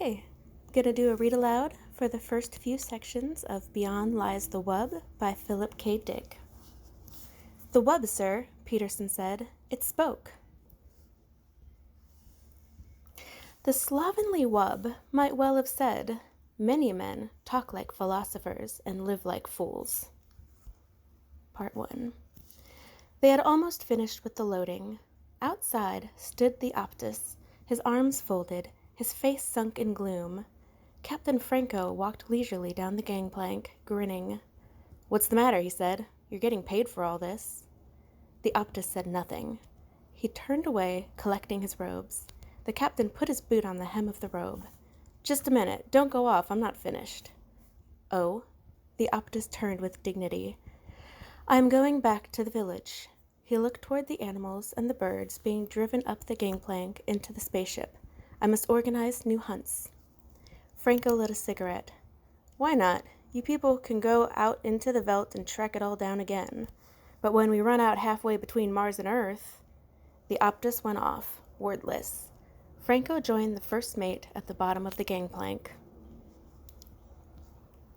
Okay, I'm going to do a read aloud for the first few sections of Beyond Lies the Wub by Philip K. Dick. "The wub, sir," Peterson said. "It spoke." The slovenly wub might well have said, "Many men talk like philosophers and live like fools." Part 1. They had almost finished with the loading. Outside stood the Optus, his arms folded, his face sunk in gloom. Captain Franco walked leisurely down the gangplank, grinning. "What's the matter?" he said. "You're getting paid for all this." The Optus said nothing. He turned away, collecting his robes. The captain put his boot on the hem of the robe. "Just a minute. Don't go off. I'm not finished." "Oh?" The Optus turned with dignity. "I am going back to the village." He looked toward the animals and the birds being driven up the gangplank into the spaceship. "I must organize new hunts." Franco lit a cigarette. "Why not? You people can go out into the veldt and track it all down again. But when we run out halfway between Mars and Earth..." The Optus went off, wordless. Franco joined the first mate at the bottom of the gangplank.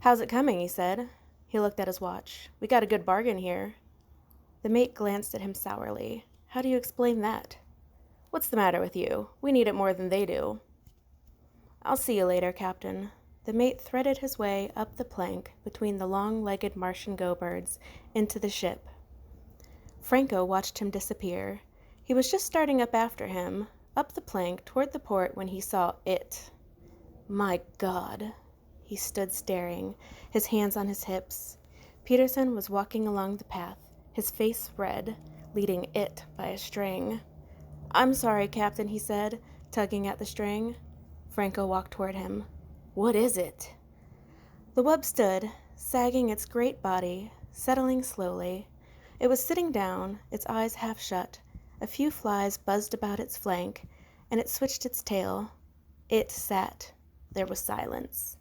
"How's it coming?" he said. He looked at his watch. "We got a good bargain here." The mate glanced at him sourly. "How do you explain that?" "What's the matter with you? We need it more than they do." "I'll see you later, Captain." The mate threaded his way up the plank between the long-legged Martian go-birds into the ship. Franco watched him disappear. He was just starting up after him, up the plank toward the port, when he saw it. My God. He stood staring, his hands on his hips. Peterson was walking along the path, his face red, leading it by a string. "I'm sorry, Captain," he said, tugging at the string. Franco walked toward him. "What is it?" The wub stood, sagging its great body, settling slowly. It was sitting down, its eyes half shut. A few flies buzzed about its flank, and it switched its tail. It sat. There was silence.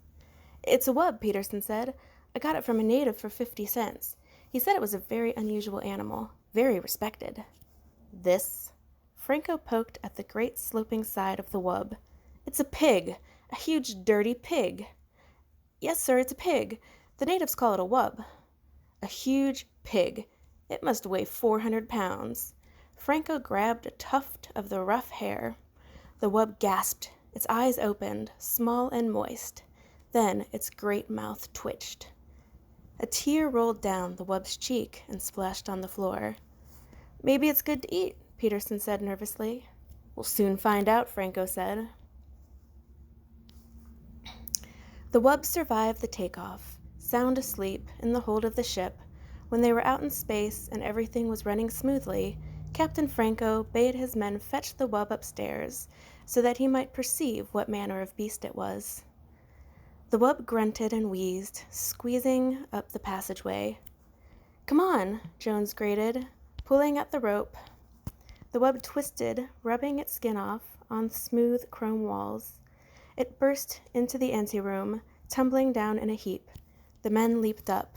"It's a wub," Peterson said. "I got it from a native for 50 cents. He said it was a very unusual animal, very respected." "This?" Franco poked at the great sloping side of the wub. "It's a pig, a huge dirty pig." "Yes, sir, it's a pig. The natives call it a wub." "A huge pig. It must weigh 400 pounds. Franco grabbed a tuft of the rough hair. The wub gasped. Its eyes opened, small and moist. Then its great mouth twitched. A tear rolled down the wub's cheek and splashed on the floor. "Maybe it's good to eat," Peterson said nervously. "We'll soon find out," Franco said. The wub survived the takeoff, sound asleep in the hold of the ship. When they were out in space and everything was running smoothly, Captain Franco bade his men fetch the wub upstairs so that he might perceive what manner of beast it was. The wub grunted and wheezed, squeezing up the passageway. "Come on," Jones grated, pulling at the rope. The wub twisted, rubbing its skin off on smooth chrome walls. It burst into the anteroom, tumbling down in a heap. The men leaped up.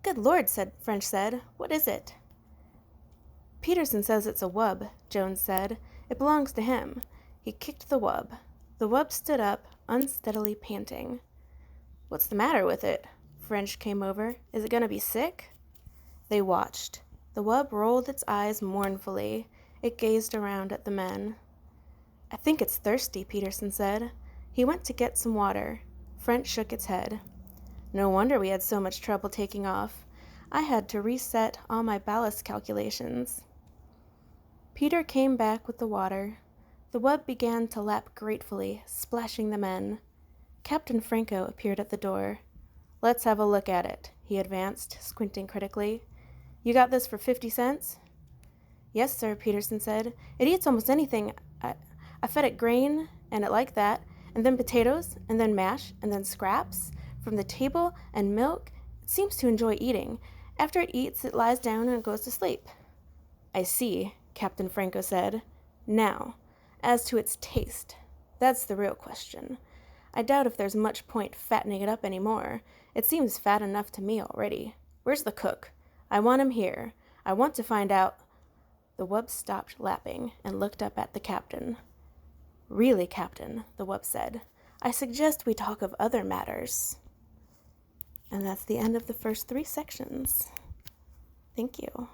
"Good Lord," French said. "What is it?" "Peterson says it's a wub," Jones said. "It belongs to him." He kicked the wub. The wub stood up, unsteadily panting. "What's the matter with it?" French came over. "Is it going to be sick?" They watched. The wub rolled its eyes mournfully. It gazed around at the men. "I think it's thirsty," Peterson said. He went to get some water. French shook its head. "No wonder we had so much trouble taking off. I had to reset all my ballast calculations." Peter came back with the water. The wub began to lap gratefully, splashing the men. Captain Franco appeared at the door. "Let's have a look at it," he advanced, squinting critically. "You got this for 50 cents? "Yes, sir," Peterson said. "It eats almost anything. I fed it grain, and it liked that, and then potatoes, and then mash, and then scraps from the table, and milk. It seems to enjoy eating. After it eats, it lies down and goes to sleep." "I see," Captain Franco said. "Now, as to its taste, that's the real question. I doubt if there's much point fattening it up any more. It seems fat enough to me already. Where's the cook? I want him here. I want to find out..." The wub stopped lapping and looked up at the captain. "Really, Captain," the wub said, I suggest we talk of other matters. And that's the end of the first 3 sections. Thank you.